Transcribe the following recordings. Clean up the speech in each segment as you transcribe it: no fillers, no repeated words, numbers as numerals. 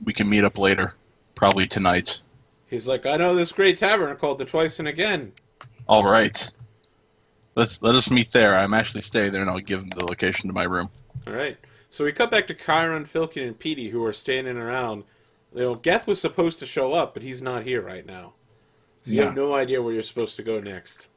we can meet up later, probably tonight. He's like, I know this great tavern called the Twice and Again. All right. Let us meet there. I'm actually staying there, and I'll give him the location to my room. All right. So we cut back to Chiron, Filkin, and Petey, who are standing around. Geth was supposed to show up, but he's not here right now. So you have no idea where you're supposed to go next.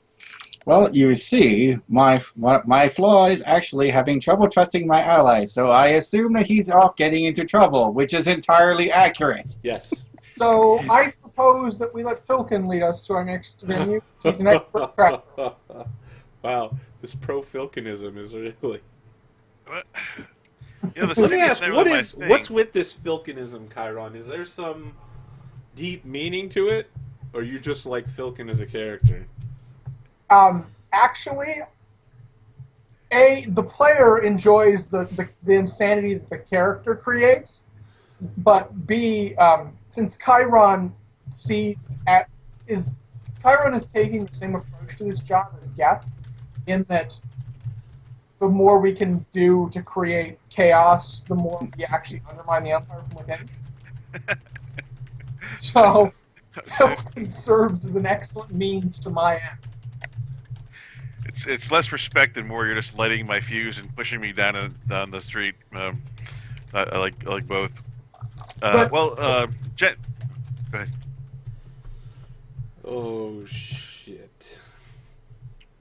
Well, you see, my flaw is actually having trouble trusting my ally, so I assume that he's off getting into trouble, which is entirely accurate. Yes. So I propose that we let Filkin lead us to our next venue. He's an expert tracker. Wow, this pro-Filkinism is really... What? Yeah, the Let me city ask, never my what's thing. with this Filkinism, Chiron? Is there some deep meaning to it? Or you just like Filkin as a character? Actually, the player enjoys the insanity that the character creates, but B, since Chiron Chiron is taking the same approach to this job as Geth, in that the more we can do to create chaos, the more we actually undermine the Empire from within. So, Filkin serves as an excellent means to my end. It's less respect and more you're just lighting my fuse and pushing me down the street. I like both. Jet. Go ahead. Oh, shit.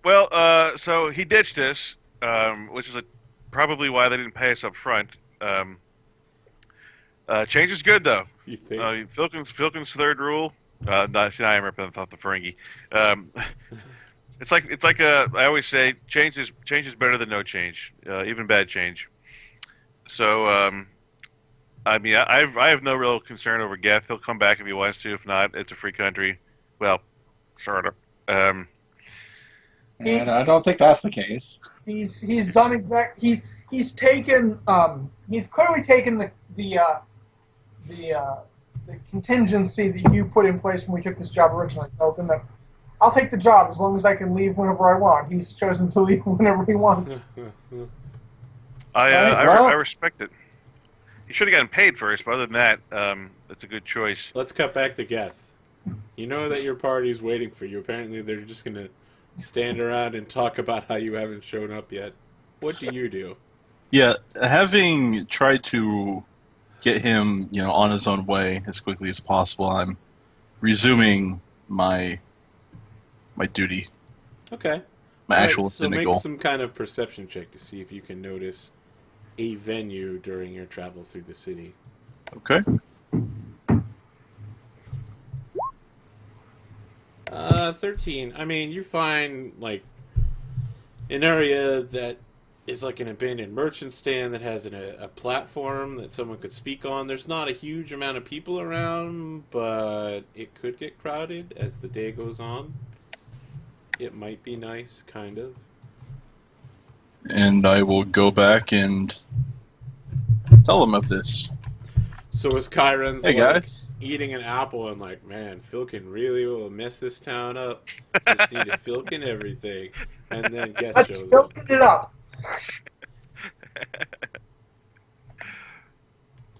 Well, so he ditched us, which is probably why they didn't pay us up front. Change is good though. You think? Filkin's third rule. Now I remember the Ferengi. It's like I always say, change is better than no change, even bad change. So I mean, I have no real concern over Geth. He'll come back if he wants to. If not, it's a free country. Well, sort of. And I don't think that's the case. He's done he's taken he's clearly taken the contingency that you put in place when we took this job originally, Falcon, that I'll take the job as long as I can leave whenever I want. He's chosen to leave whenever he wants. I respect it. He should have gotten paid first, but other than that, that's a good choice. Let's cut back to Geth. You know that your party's waiting for you. Apparently they're just going to stand around and talk about how you haven't shown up yet. What do you do? Yeah, having tried to get him, on his own way as quickly as possible, I'm resuming my duty. Okay. My actual so intended make goal. some kind of perception check to see if you can notice a venue during your travels through the city. Okay. 13. I mean, you find, like, an area that is like an abandoned merchant stand that has a platform that someone could speak on. There's not a huge amount of people around, but it could get crowded as the day goes on. It might be nice, kind of. And I will go back and tell him of this. So as Chiron's Hey, guys. eating an apple, I'm like, man, Filkin really will mess this town up. Just need to Filkin everything. And then guess Let's shows up. Filkin it up.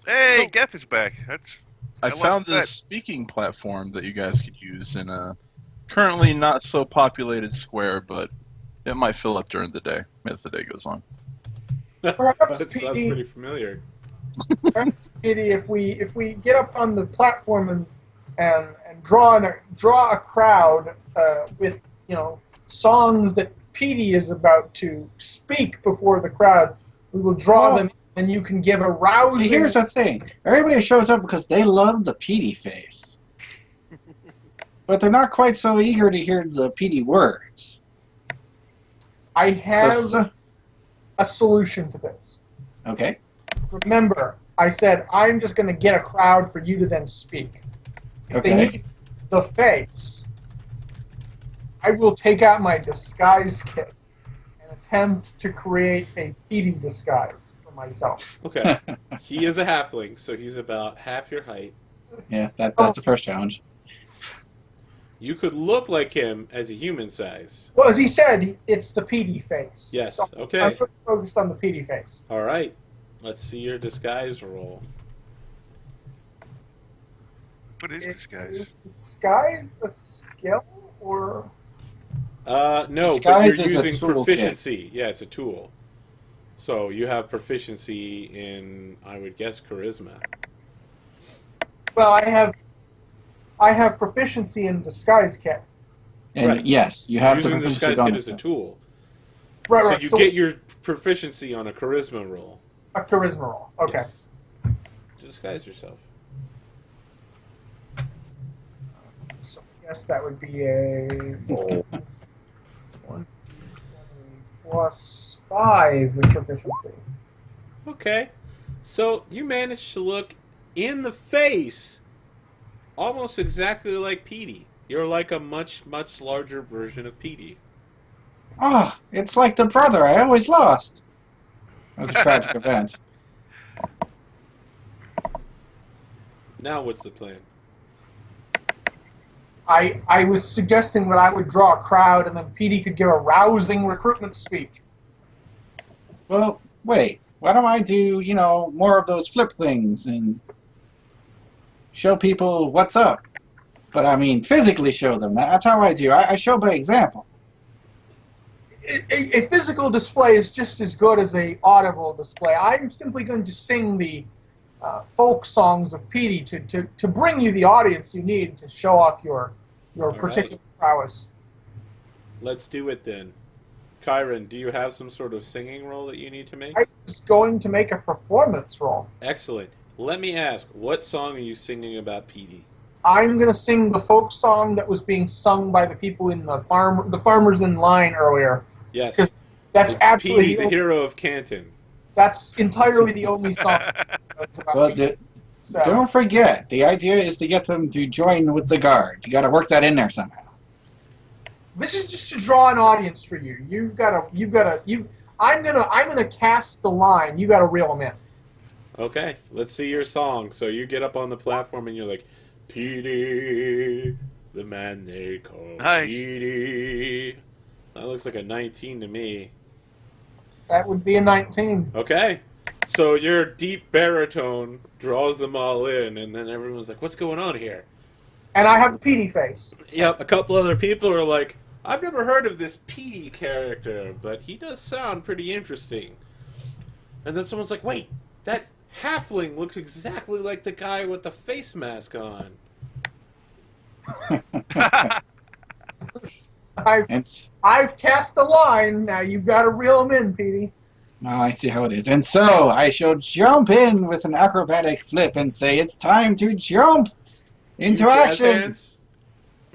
Hey, So- Geth is back. I found this speaking platform that you guys could use in a currently not so populated square, but it might fill up during the day as the day goes on. Perhaps, That sounds PD, pretty familiar. perhaps, PD, if we get up on the platform and draw a crowd with songs that PD is about to speak before the crowd, we will draw them, and you can give a rousing. See, here's the thing. Everybody shows up because they love the Petey face. But they're not quite so eager to hear the Petey words. I have So- a solution to this. Okay. Remember, I said I'm just going to get a crowd for you to then speak. If they Okay. need the face, I will take out my disguise kit and attempt to create a Petey disguise for myself. Okay. He is a halfling, so he's about half your height. Yeah, that's the first challenge. You could look like him as a human size. Well, as he said, it's the Petey face. Yes, So okay. I'm focused on the Petey face. All right. Let's see your disguise roll. What is disguise? Is disguise a skill or? No, Disguise but is a you're using toolkit. proficiency. Yeah, it's a tool. So you have proficiency in, I would guess, charisma. Well, I have proficiency in disguise kit. And Right. yes, you have the Using the proficiency disguise kit bonus. as a Stuff. tool. Right, So right. you get your proficiency on a charisma roll. a charisma roll. Okay. Yes. Disguise yourself. So I guess that would be a 1 plus 5 with proficiency. Okay. So you managed to look in the face almost exactly like Petey. You're like a much, much larger version of Petey. Oh, it's like the brother I always lost. That was a tragic event. Now what's the plan? I was suggesting that I would draw a crowd and then Petey could give a rousing recruitment speech. Well, wait. Why don't I do, more of those flip things and show people what's up? But I mean, physically show them. That's how I do. I show by example. A physical display is just as good as a audible display. I'm simply going to sing the folk songs of Petey to bring you the audience you need to show off your particular prowess. Let's do it then. Kyron, do you have some sort of singing roll that you need to make? I was going to make a performance roll. Excellent. Let me ask, what song are you singing about Petey? I'm going to sing the folk song that was being sung by the people in the farmers in line earlier. Yes. 'Cause that's It's absolutely Petey, the hero of Canton. that's entirely the only song. That's about Well, Petey. So, don't forget, the idea is to get them to join with the guard. You got to work that in there somehow. this is just to draw an audience for you. I'm gonna cast the line. You got to reel them in. Okay, let's see your song. So you get up on the platform and you're like, Petey, the man they call Nice. Petey. That looks like a 19 to me. That would be a 19. Okay. So your deep baritone draws them all in, and then everyone's like, what's going on here? And I have the Petey face. Yep, a couple other people are like, I've never heard of this Petey character, but he does sound pretty interesting. And then someone's like, wait, that halfling looks exactly like the guy with the face mask on. I've cast the line. Now you've got to reel them in, Petey. Oh, I see how it is. And so I shall jump in with an acrobatic flip and say it's time to jump into You jazz action. hands?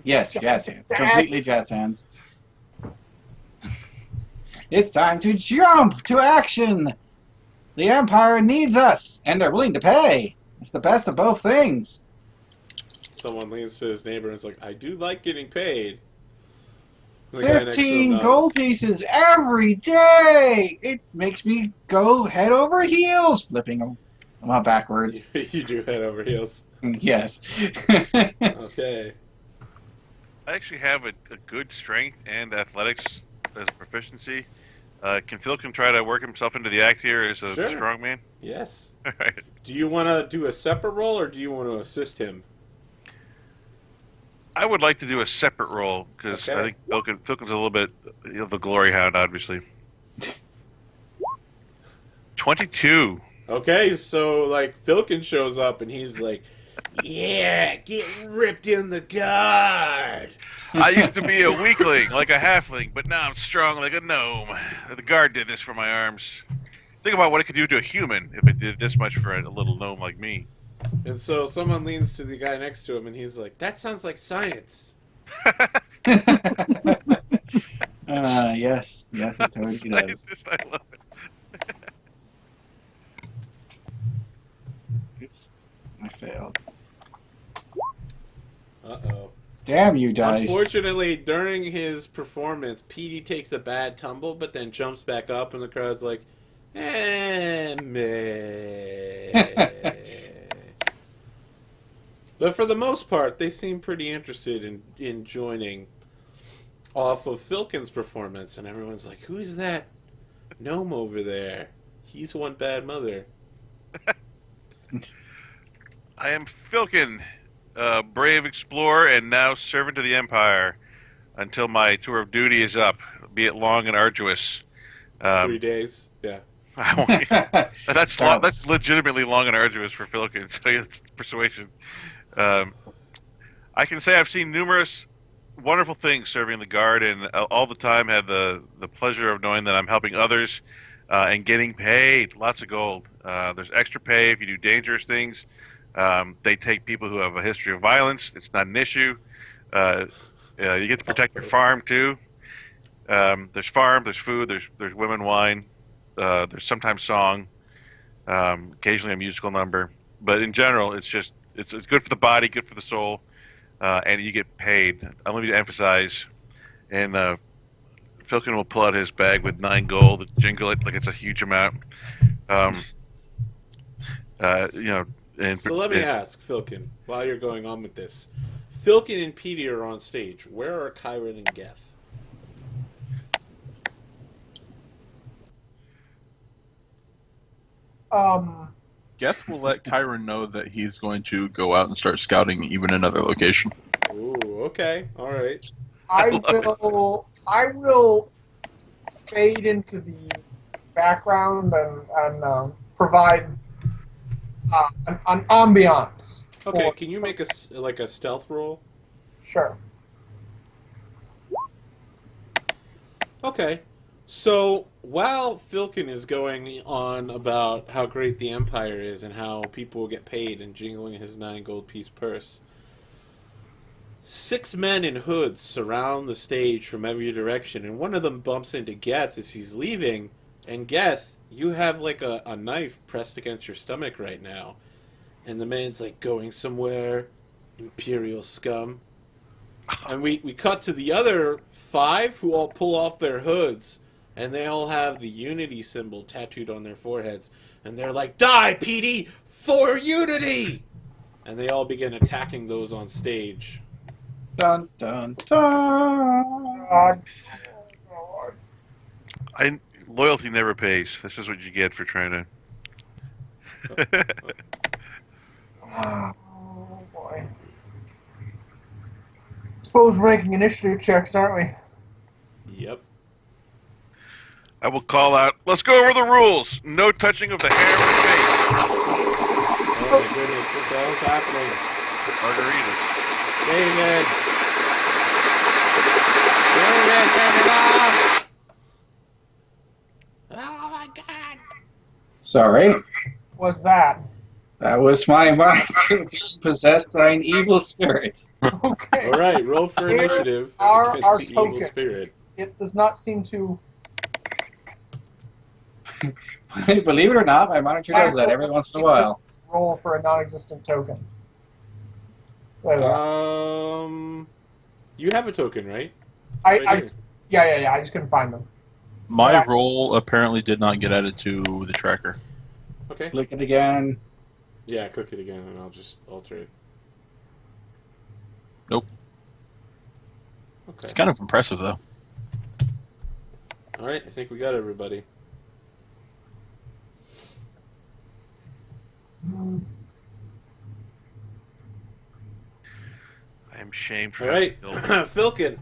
Yes, jazz hands. Completely jazz hands. It's time to jump to action. The Empire needs us, and they're willing to pay. It's the best of both things. Someone leans to his neighbor and is like, I do like getting paid. The guy next to him 15 nods. gold pieces every day. It makes me go head over heels, flipping them backwards. You do head over heels. Yes. Okay. I actually have a good strength and athletics as a proficiency. Can Phil try to work himself into the act here as a Sure. strong man? Yes. All right. Do you want to do a separate roll, or do you want to assist him? I would like to do a separate roll because Okay. I think Philkin's a little bit of a glory hound, obviously. 22. Okay, so like Filkin shows up and he's like, "Yeah, get ripped in the guard." I used to be a weakling, like a halfling, but now I'm strong like a gnome. The guard did this for my arms. Think about what it could do to a human if it did this much for a little gnome like me. And so someone leans to the guy next to him and he's like, "That sounds like science." Yes, it totally does. I love it. Oops, I failed. Uh-oh. Damn you, dice. Unfortunately, during his performance, Petey takes a bad tumble, but then jumps back up, and the crowd's like, meh. But for the most part, they seem pretty interested in joining off of Filkin's performance, and everyone's like, who's that gnome over there? He's one bad mother. I am Filkin, brave explorer and now servant to the Empire until my tour of duty is up, be it long and arduous. 3 days. Yeah. That's Stop. that's legitimately long and arduous for Filkin, so it's persuasion. I can say I've seen numerous wonderful things serving the Guard, and all the time have the pleasure of knowing that I'm helping others and getting paid. Lots of gold. There's extra pay if you do dangerous things. They take people who have a history of violence. It's not an issue. You get to protect your farm too. There's farm, there's food, there's women, wine. There's sometimes song, occasionally a musical number. But in general, it's good for the body, good for the soul, and you get paid. I want you to emphasize, and Filkin will pull out his bag with 9 gold, jingle it like it's a huge amount. So let me ask, Filkin, while you're going on with this. Filkin and Petey are on stage. Where are Kyron and Geth? Geth will let Kyron know that he's going to go out and start scouting even another location. Ooh, okay, all right. I will fade into the background and provide an ambiance. Okay, can you make a stealth roll? Sure. Okay. So, while Filkin is going on about how great the Empire is and how people will get paid and jingling his 9 gold piece purse, 6 men in hoods surround the stage from every direction, and one of them bumps into Geth as he's leaving, and Geth, you have like a knife pressed against your stomach right now, and the man's like, going somewhere, Imperial scum. And we cut to the other 5 who all pull off their hoods, and they all have the Unity symbol tattooed on their foreheads. And they're like, die, Petey, for Unity! And they all begin attacking those on stage. Dun, dun, dun. God. Loyalty never pays. This is what you get for trying to... Oh, boy. Suppose we're making initiative checks, aren't we? Yep. I will call out, let's go over the rules. No touching of the hair or face. Oh my goodness, what the hell's happening? Margaritas. David! David, turn it off! Oh my god! Sorry. What's that? That was my mind being possessed by an evil spirit. Okay. Alright, roll for Here's initiative our against the evil tokens. spirit. It does not seem to... Believe it or not, my monitor does that every once in a while. Roll for a non-existent token. There we go. You have a token, right? I just couldn't find them. My Yeah. roll apparently did not get added to the tracker. Okay. Click it again. Yeah, click it again and I'll just alter it. Nope. Okay. It's kind of impressive, though. Alright, I think we got everybody. I am shamed for Alright, having Filkin.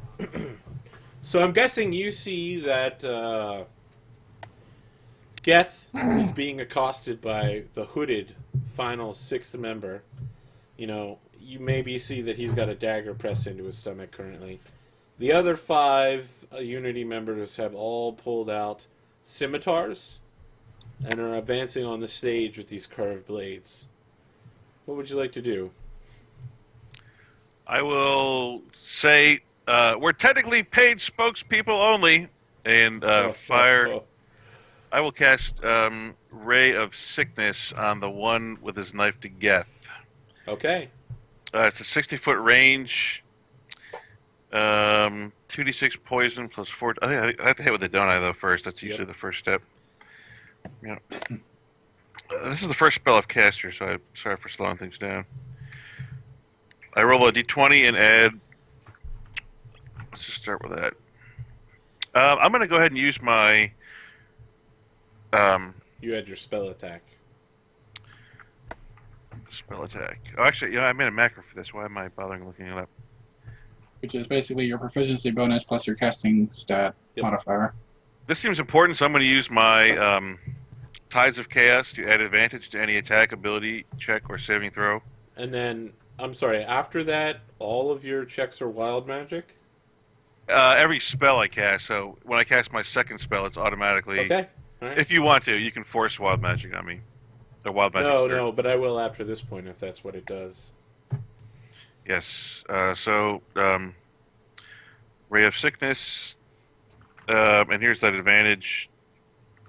So I'm guessing you see that Geth is being accosted by the hooded final 6th member. You know, you maybe see that he's got a dagger pressed into his stomach currently. The other 5 Unity members have all pulled out scimitars and are advancing on the stage with these curved blades. What would you like to do? I will say we're technically paid spokespeople only, and fire. I will cast Ray of Sickness on the one with his knife to Geth. Okay. It's a 60-foot range. 2d6 poison plus 4. I think I have to hit with the donut though first. That's usually the first step. Yeah. This is the first spell I've cast here, so I'm sorry for slowing things down. I roll a d20 and add. Let's just start with that. I'm going to go ahead and use my. You had your spell attack. Spell attack. Oh, actually, I made a macro for this. Why am I bothering looking it up? Which is basically your proficiency bonus plus your casting stat modifier. This seems important, so I'm going to use my Tides of Chaos to add advantage to any attack, ability, check, or saving throw. And then, I'm sorry, after that, all of your checks are wild magic? Every spell I cast, so when I cast my second spell, it's automatically... Okay. All right. If you want to, you can force wild magic on me. The wild magic No, but I will after this point if that's what it does. Yes. Ray of Sickness. And here's that advantage.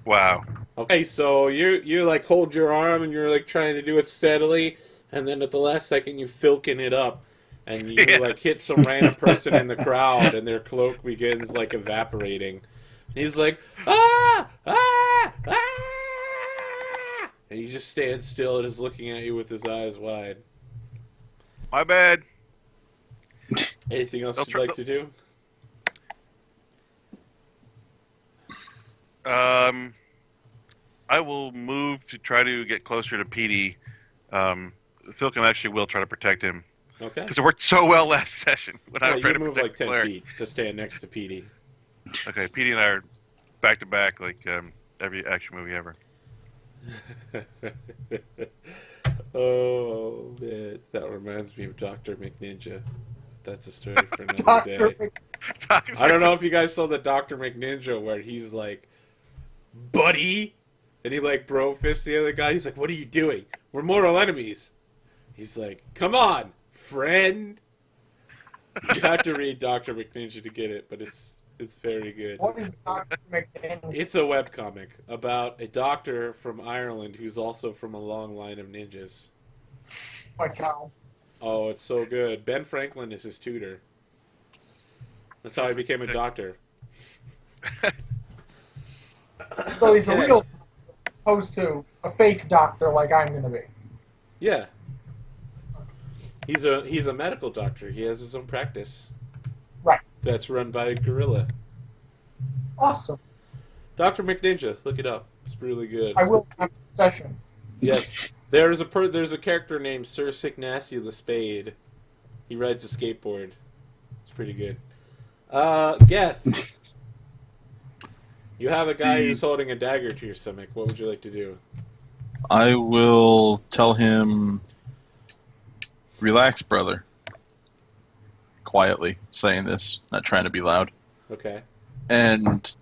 Wow. Okay, so you like hold your arm and you're like trying to do it steadily, and then at the last second you filking it up, and you like hit some random person in the crowd, and their cloak begins like evaporating. And he's like, ah, ah, ah, and he just stands still and is looking at you with his eyes wide. My bad. Anything else you'd like to do? I will move to try to get closer to Petey. Philkin actually will try to protect him. Okay. Because it worked so well last session when I was trying to move protect like 10 Claire. feet to stand next to Petey. Okay, Petey and I are back to back like every action movie ever. Oh man, that reminds me of Dr. McNinja. That's a story for another day. I don't know if you guys saw the Dr. McNinja where he's like, buddy, and he like bro fists the other guy. He's like, what are you doing? We're mortal enemies. He's like, come on, friend. You have to read Dr. McNinja to get it, but it's very good. What is Dr. McNinja? It's a webcomic about a doctor from Ireland who's also from a long line of ninjas. My cow. Oh, it's so good. Ben Franklin is his tutor. That's how he became a doctor. So he's a real, opposed to a fake doctor like I'm going to be. Yeah. He's a medical doctor. He has his own practice. Right. That's run by a gorilla. Awesome. Dr. McNinja, look it up. It's really good. I will have a session. Yes. There's a character named Sir Signacy the Spade. He rides a skateboard. It's pretty good. Geth. You have a guy who's holding a dagger to your stomach. What would you like to do? I will tell him, relax, brother. Quietly saying this, not trying to be loud. Okay. And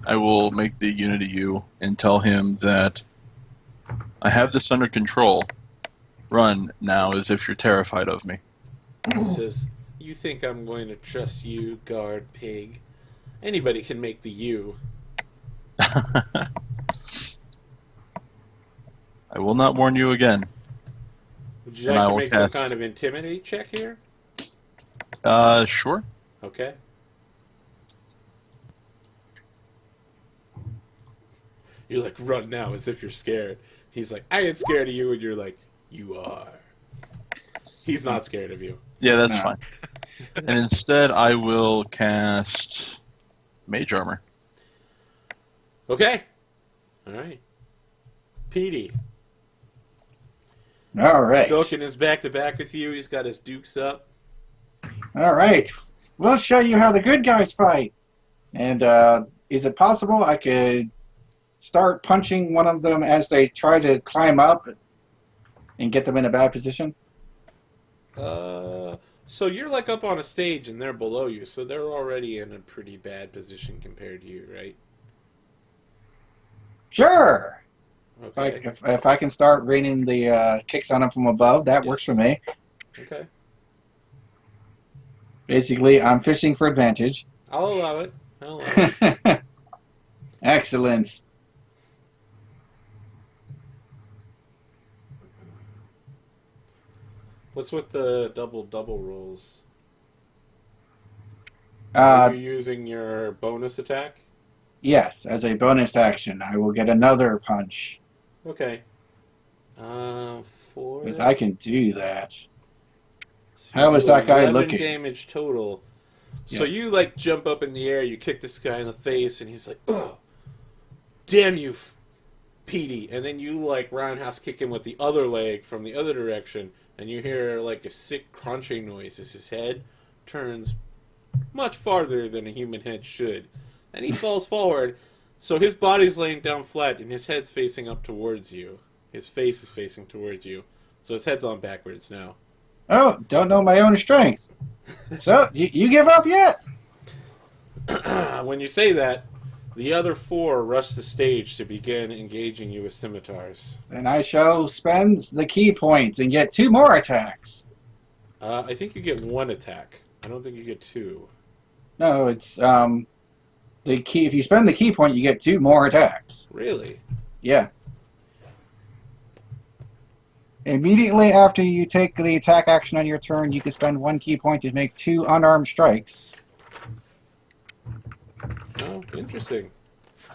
I will make the Unity U and tell him that I have this under control. Run now as if you're terrified of me. He says, you think I'm going to trust you, guard pig? Anybody can make the U. I will not warn you again. Would you like to make some kind of intimidate check here? Sure. Okay. You're like, run now as if you're scared. He's like, I ain't scared of you, and you're like, you are. He's not scared of you. Yeah, that's fine. And instead, I will cast Mage Armor. Okay. All right. Petey. All right. Philkin is back to back with you. He's got his dukes up. All right. We'll show you how the good guys fight. And is it possible I could start punching one of them as they try to climb up and get them in a bad position? So you're like up on a stage and they're below you, so they're already in a pretty bad position compared to you, right? Sure. Okay. If I can start raining the kicks on them from above, that works for me. Okay. Basically, I'm fishing for advantage. I'll allow it. Excellent. What's with the double rolls? Are you using your bonus attack? Yes, as a bonus action, I will get another punch. Okay. 4. Because I can do that. So How is that guy 11 looking? damage total. So Yes. you like jump up in the air, you kick this guy in the face, and he's like, "Oh, damn you, Petey, and then you like roundhouse kick him with the other leg from the other direction, and you hear like a sick crunching noise as his head turns much farther than a human head should, and he falls forward. So his body's laying down flat, and his head's facing up towards you. His face is facing towards you, so his head's on backwards now. Oh, don't know my own strength. So, you give up yet? When you say that, the other 4 rush the stage to begin engaging you with scimitars. Then I shall spend the key points and get 2 more attacks. I think you get 1 attack. I don't think you get 2. No, it's the key. If you spend the key point, you get 2 more attacks. Really? Yeah. Immediately after you take the attack action on your turn, you can spend 1 key point to make 2 unarmed strikes. Oh, interesting.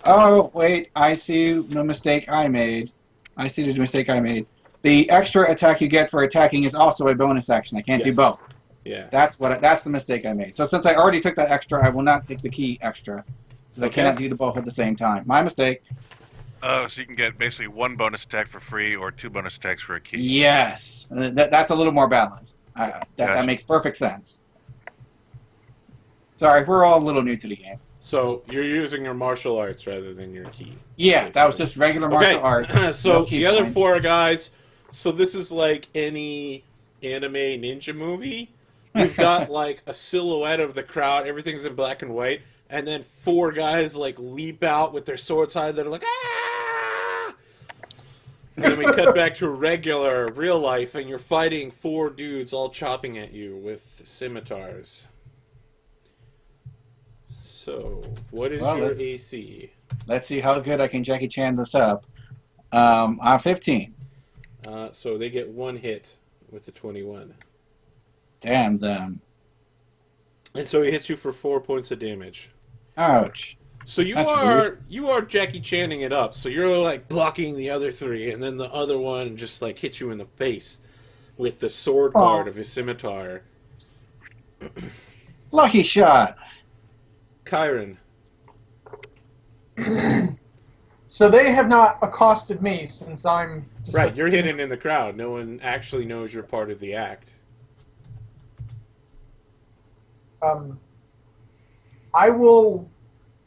Oh, wait, I see the mistake I made. The extra attack you get for attacking is also a bonus action. I can't do both. Yeah. That's the mistake I made. So since I already took that extra, I will not take the key extra. Because I cannot do the both at the same time. My mistake. Oh, so you can get basically 1 bonus attack for free or 2 bonus attacks for a key. Yes. That's a little more balanced. That makes perfect sense. Sorry, we're all a little new to the game. So you're using your martial arts rather than your key. Yeah, basically. that was just regular martial arts. So No key the other points. 4 guys, so this is like any anime ninja movie. You've got like a silhouette of the crowd, everything's in black and white, and then 4 guys like leap out with their swords high that are like, ah! And then we cut back to regular, real life, and you're fighting 4 dudes all chopping at you with scimitars. So, what is your AC? Let's see how good I can Jackie Chan this up. I'm 15. So they get 1 hit with the 21. Damn them. And so he hits you for 4 points of damage. Ouch. So you are Jackie Channing it up. So you're like blocking the other 3, and then the other one just like hits you in the face with the sword guard of his scimitar. Lucky shot. Kyron. So they have not accosted me since I'm just Right, you're hidden in the crowd. No one actually knows you're part of the act. I will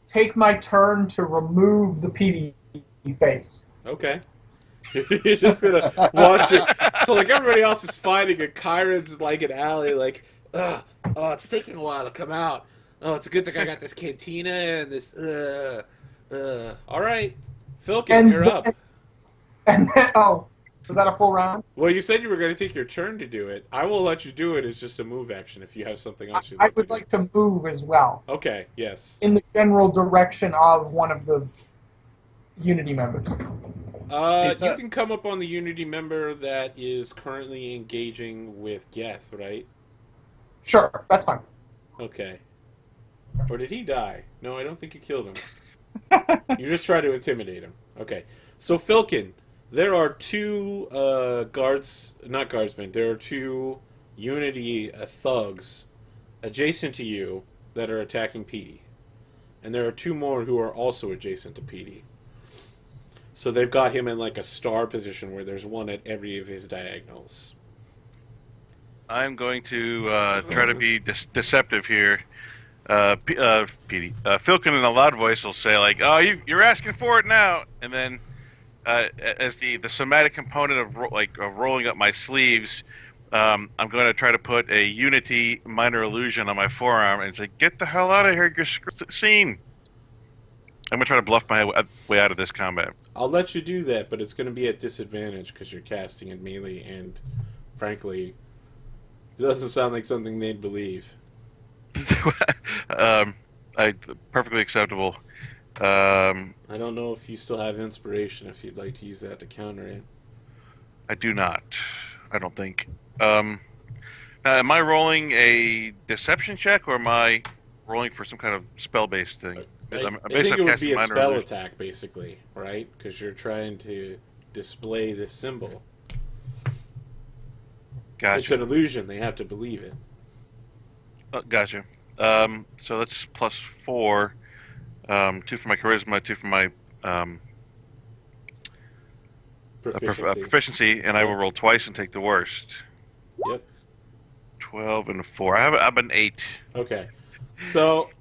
take my turn to remove the PD face. Okay. You're just gonna watch it. So like everybody else is fighting, and Kyron's like an alley, like, oh, it's taking a while to come out. Oh, it's a good thing I got this cantina and this. All right, Philkin, you're up. And then, oh, was that a full round? Well, you said you were going to take your turn to do it. I will let you do it as just a move action if you have something else you'd I like would to do. like to move as well. Okay, yes. In the general direction of one of the Unity members. You can come up on the Unity member that is currently engaging with Geth, right? Sure, that's fine. Okay. Or did he die? No, I don't think you killed him. You just try to intimidate him. Okay. So, Philkin, there are 2 not guardsmen, there are 2 Unity thugs adjacent to you that are attacking Petey. And there are 2 more who are also adjacent to Petey. So they've got him in like a star position where there's one at every of his diagonals. I'm going to try to be deceptive here. Petey. Philkin in a loud voice will say like, "Oh, you're asking for it now," and then as the somatic component of rolling up my sleeves, I'm going to try to put a Unity minor illusion on my forearm and say, "Get the hell out of here! You're seen." I'm going to try to bluff my way out of this combat. I'll let you do that, but it's going to be at disadvantage because you're casting in melee, and frankly, it doesn't sound like something they'd believe. Perfectly acceptable. I don't know if you still have inspiration, if you'd like to use that to counter it. I do not. I don't think. Now, am I rolling a deception check, or am I rolling for some kind of spell-based thing? I think it would be a spell attack, basically, right? Because you're trying to display this symbol. Gotcha. It's an illusion. They have to believe it. Gotcha. So that's +4. 2 for my charisma, 2 for my Proficiency. and I will roll twice and take the worst. Yep. 12 and a 4. I have an 8. Okay. So they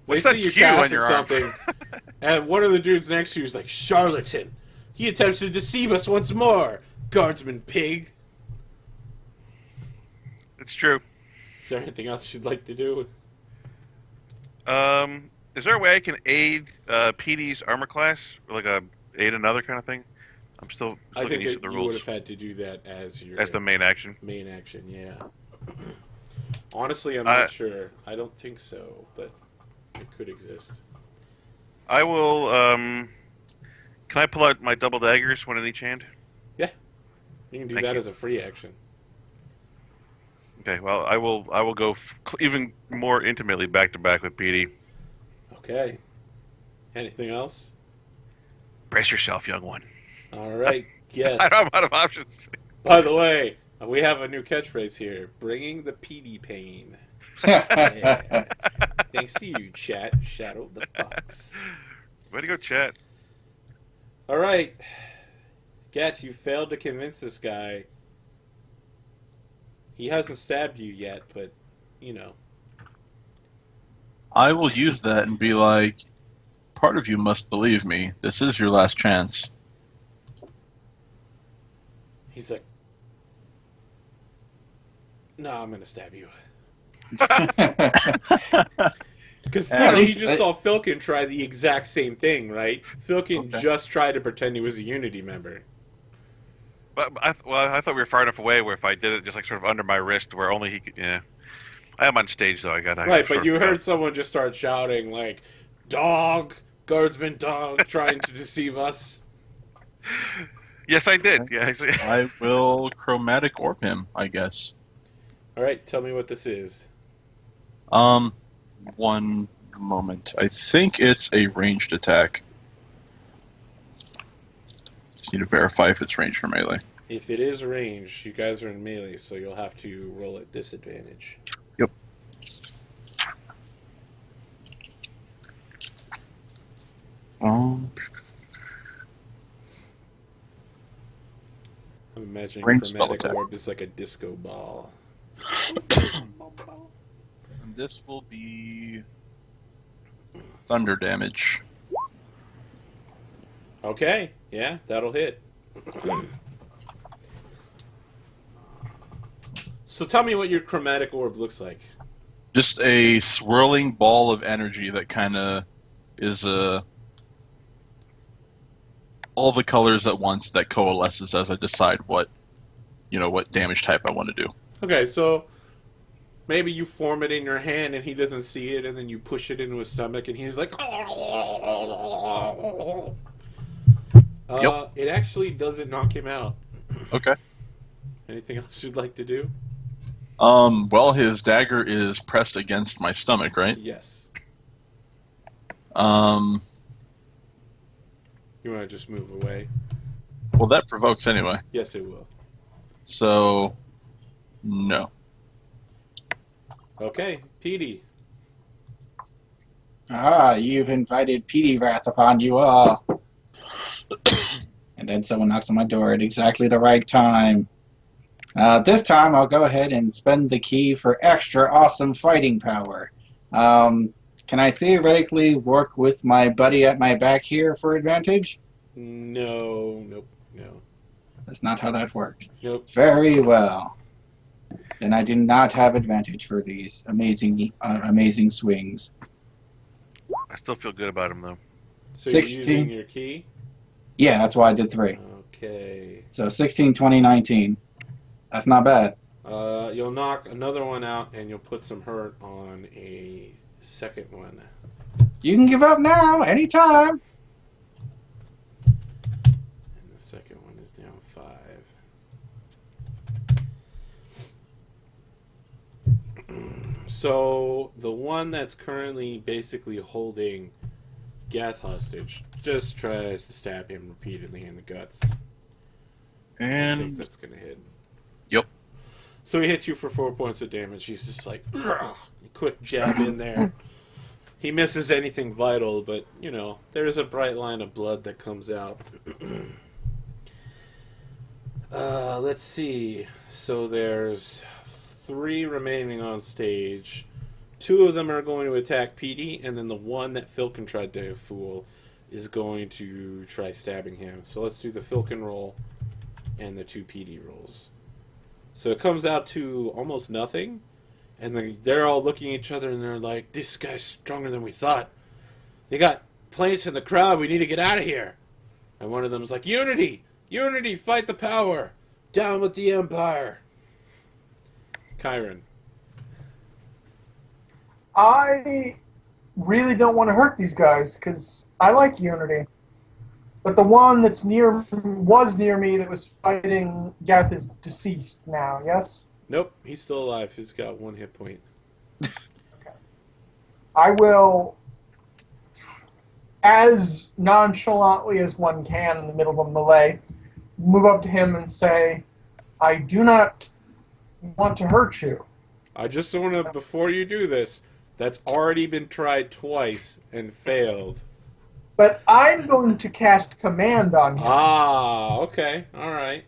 What's that see you Q on casting your arm? something, and one of the dudes next to you is like, "Charlatan! He attempts to deceive us once more, guardsman pig." It's true. Is there anything else you'd like to do? Is there a way I can aid PD's armor class, or like aid another kind of thing? I'm still I looking think each of that the you would rules have had to do that as your as the main action. main action. Yeah. Honestly, I'm not sure. I don't think so, but it could exist. I will. Can I pull out my double daggers, one in each hand? Yeah, you can do Thank that you. as a free action. Okay. Well, I will go even more intimately back to back with PD. Okay. Anything else? Brace yourself, young one. All right. Yes. I don't have a lot of options. By the way, we have a new catchphrase here: bringing the PD pain. Yeah. Thanks to you, chat. Shadow the Fox. Way to go, chat. All right, Gath, you failed to convince this guy. He hasn't stabbed you yet, but you know. I will use that and be like, part of you must believe me. This is your last chance. He's like, "No, I'm gonna stab you." Because At you least- just saw Filkin try the exact same thing, right? Filkin Okay. just tried to pretend he was a Unity member. But I thought we were far enough away where if I did it just like sort of under my wrist, where only he could. Yeah, I am on stage though. I got Right, but you heard someone just start shouting like, "Dog, guardsman dog, trying to deceive us." Yes, I did. Yeah, I will chromatic orb him, I guess. All right, tell me what this is. One moment. I think it's a ranged attack. Just need to verify if it's ranged or melee. If it is ranged, you guys are in melee, so you'll have to roll at disadvantage. Yep. I'm imagining Ranged spell chromatic attack. orb is like a disco ball. And this will be thunder damage. Okay, yeah, that'll hit. So tell me what your chromatic orb looks like. Just a swirling ball of energy that kind of is all the colors at once that coalesces as I decide what damage type I want to do. Okay, so maybe you form it in your hand and he doesn't see it, and then you push it into his stomach and he's like, Yep. It actually doesn't knock him out. Okay. Anything else you'd like to do? Well, his dagger is pressed against my stomach, right? Yes. Um, You want to just move away? well, that provokes anyway. Yes, it will. So, no. Okay, Petey. Ah, you've invited PD wrath upon you all. And then someone knocks on my door at exactly the right time. This time I'll go ahead and spend the key for extra awesome fighting power. Can I theoretically work with my buddy at my back here for advantage? No. That's not how that works. Nope. Very well. Then I do not have advantage for these amazing swings. I still feel good about him though. So 16. you're using your key? Yeah, that's why I did 3. Okay. So 16, 20, 19. That's not bad. You'll knock another one out and you'll put some hurt on a second one. You can give up now, anytime. And the second one is down 5. So the one that's currently basically holding Gath hostage just tries to stab him repeatedly in the guts. I think And that's gonna hit. Yep. So he hits you for 4 points of damage. He's just like, "Ugh," quick jab in there. He misses anything vital, but there's a bright line of blood that comes out. Let's see. So there's 3 remaining on stage. 2 of them are going to attack Petey, and then the one that Filkin tried to fool is going to try stabbing him. So let's do the Filkin roll and the 2 Petey rolls. So it comes out to almost nothing, and they're all looking at each other, and they're like, "This guy's stronger than we thought. They got plants in the crowd. We need to get out of here." And one of them is like, "Unity! Unity! Fight the power! Down with the Empire!" Kyron. I really don't want to hurt these guys because I like Unity. But the one that's was near me that was fighting Gath is deceased now, yes? Nope, he's still alive. He's got 1 hit point. Okay. I will, as nonchalantly as one can in the middle of a melee, move up to him and say, "I do not want to hurt you." I just want to, before you do this, that's already been tried twice and failed. But I'm going to cast command on him. Ah, okay. All right.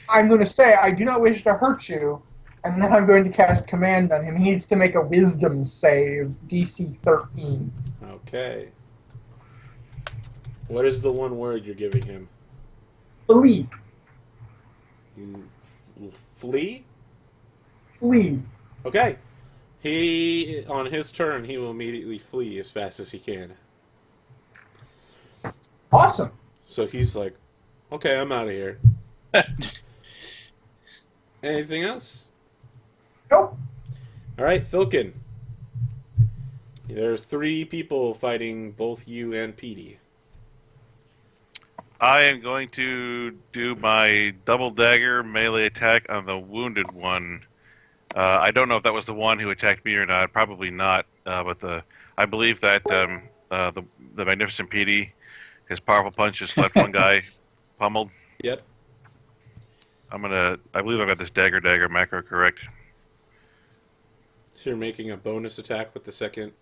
I'm going to say, "I do not wish to hurt you," and then I'm going to cast command on him. He needs to make a wisdom save, DC 13. Okay. What is the one word you're giving him? Flee. Flee? Flee. Okay. He, on his turn, he will immediately flee as fast as he can. Awesome. So he's like, "Okay, I'm out of here." Anything else? Nope. All right, Filkin. There's 3 people fighting both you and Petey. I am going to do my double dagger melee attack on the wounded one. I don't know if that was the one who attacked me or not. Probably not. But I believe that the magnificent Petey, his powerful punch just left one guy pummeled. Yep. I believe I've got this dagger macro correct. So you're making a bonus attack with the second.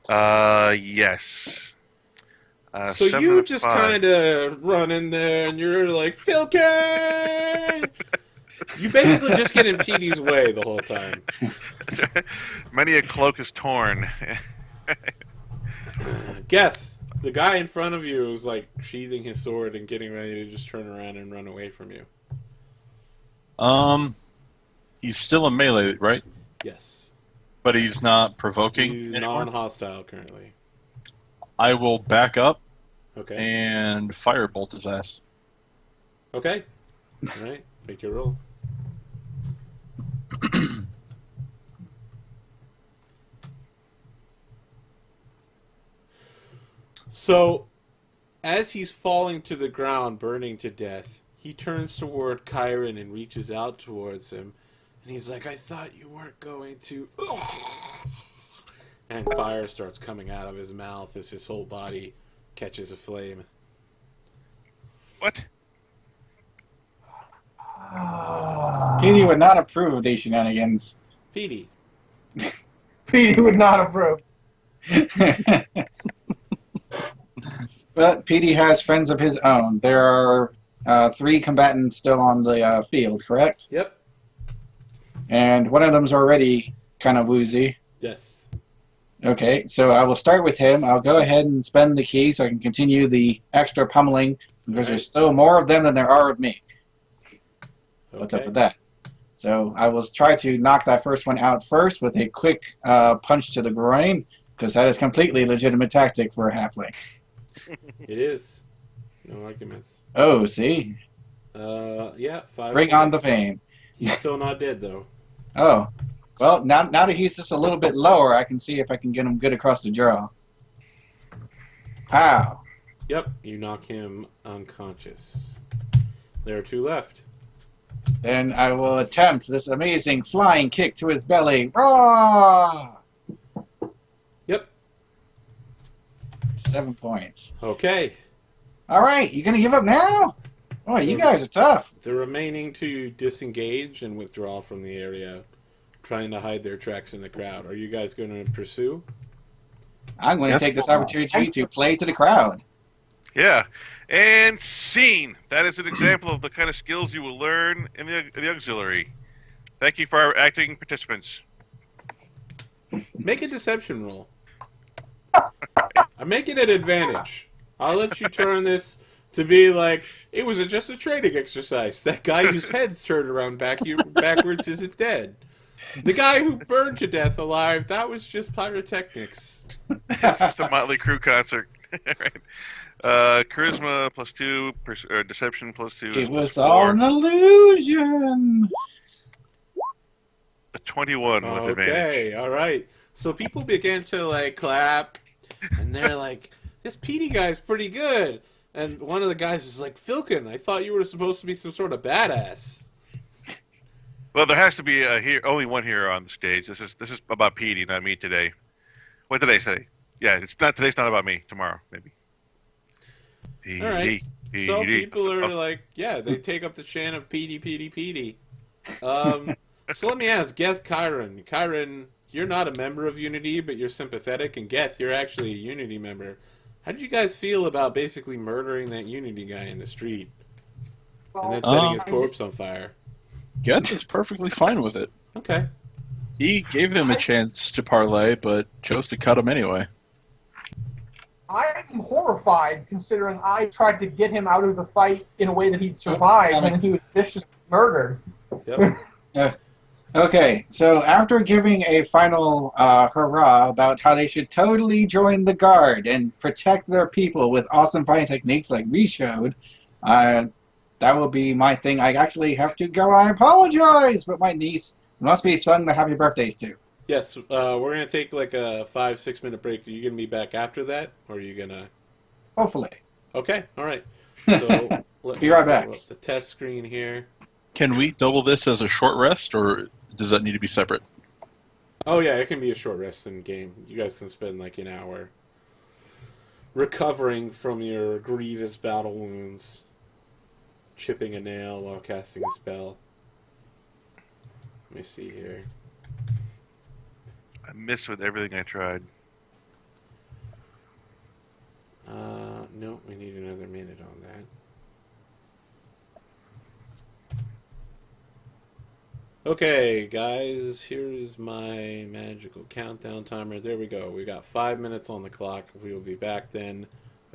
Yes. So 7 you of just 5. kind of run in there and you're like, "Filkin!" You basically just get in Petey's way the whole time. Many a cloak is torn. Geth, the guy in front of you is like sheathing his sword and getting ready to just turn around and run away from you. He's still in melee, right? Yes. But he's not provoking He's anymore? non-hostile currently. I will back up Okay. and firebolt his ass. Okay. All right. Make your roll. So, as he's falling to the ground, burning to death, he turns toward Kyron and reaches out towards him. And he's like, "I thought you weren't going to..." And fire starts coming out of his mouth as his whole body catches a flame. What? Petey would not approve of these shenanigans. Petey. Petey would not approve. But Petey has friends of his own. There are 3 combatants still on the field, correct? Yep. And one of them's already kind of woozy. Yes. Okay, so I will start with him. I'll go ahead and spend the key so I can continue the extra pummeling because there's still more of them than there are of me. What's up with that? So I will try to knock that first one out first with a quick punch to the groin because that is completely legitimate tactic for a halfling. It is. No arguments. Oh, see? Yeah, 5. Bring on the pain. He's still not dead, though. Oh. Well, now that he's just a little bit lower, I can see if I can get him good across the jaw. Pow. Yep, you knock him unconscious. There are 2 left. Then I will attempt this amazing flying kick to his belly. Raw! Yep. 7 points. Okay. All right, you gonna give up now? Oh, you guys are tough. The remaining 2 disengage and withdraw from the area, trying to hide their tracks in the crowd. Are you guys going to pursue? I'm going to take this opportunity to play to the crowd. Yeah. And scene. That is an example of the kind of skills you will learn in the auxiliary. Thank you for our acting participants. Make a deception roll. I make it an advantage. I'll let you turn this to be like, it was just a training exercise. That guy whose head's turned around backwards isn't dead. The guy who burned to death alive, that was just pyrotechnics. It's just a Motley Crue concert. Right. Charisma +2, deception +2. It was +4. all an illusion. A 21 with advantage. Okay, all right. So people began to like clap, and they're like, "This PD guy's pretty good." And one of the guys is like, "Filkin, I thought you were supposed to be some sort of badass." Well, there has to be only one hero on the stage. This is about Petey, not me today. What did I say? Yeah, today's not about me. Tomorrow, maybe. Petey, All right. Petey. So people are like, yeah, they take up the chant of PD, PD, PD. So let me ask, Geth Kyron. Kyron, you're not a member of Unity, but you're sympathetic, and Geth, you're actually a Unity member. How did you guys feel about basically murdering that Unity guy in the street and then setting his corpse on fire? Getz is perfectly fine with it. Okay. He gave him a chance to parlay, but chose to cut him anyway. I'm horrified considering I tried to get him out of the fight in a way that he'd survive, and he was viciously murdered. Yep. Okay, so after giving a final hurrah about how they should totally join the Guard and protect their people with awesome fighting techniques like we showed, that will be my thing. I actually have to go. I apologize, but my niece must be sung the happy birthdays to. Yes, we're going to take like a 5-6 minute break. Are you going to be back after that, or are you going to... Hopefully. Okay, all right. So Be right back. Up the test screen here. Can we double this as a short rest, or does that need to be separate? Oh yeah, it can be a short rest in game. You guys can spend like an hour recovering from your grievous battle wounds, chipping a nail while casting a spell. Let me see here. I missed with everything I tried. No, we need another minute on that. Okay, guys, here's my magical countdown timer. There we go. We got 5 minutes on the clock. We will be back then.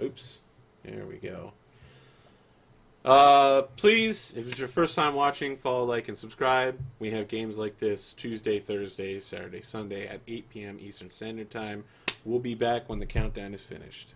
Oops. There we go. Please, if it's your first time watching, follow, like, and subscribe. We have games like this Tuesday, Thursday, Saturday, Sunday at 8 p.m. Eastern Standard Time. We'll be back when the countdown is finished.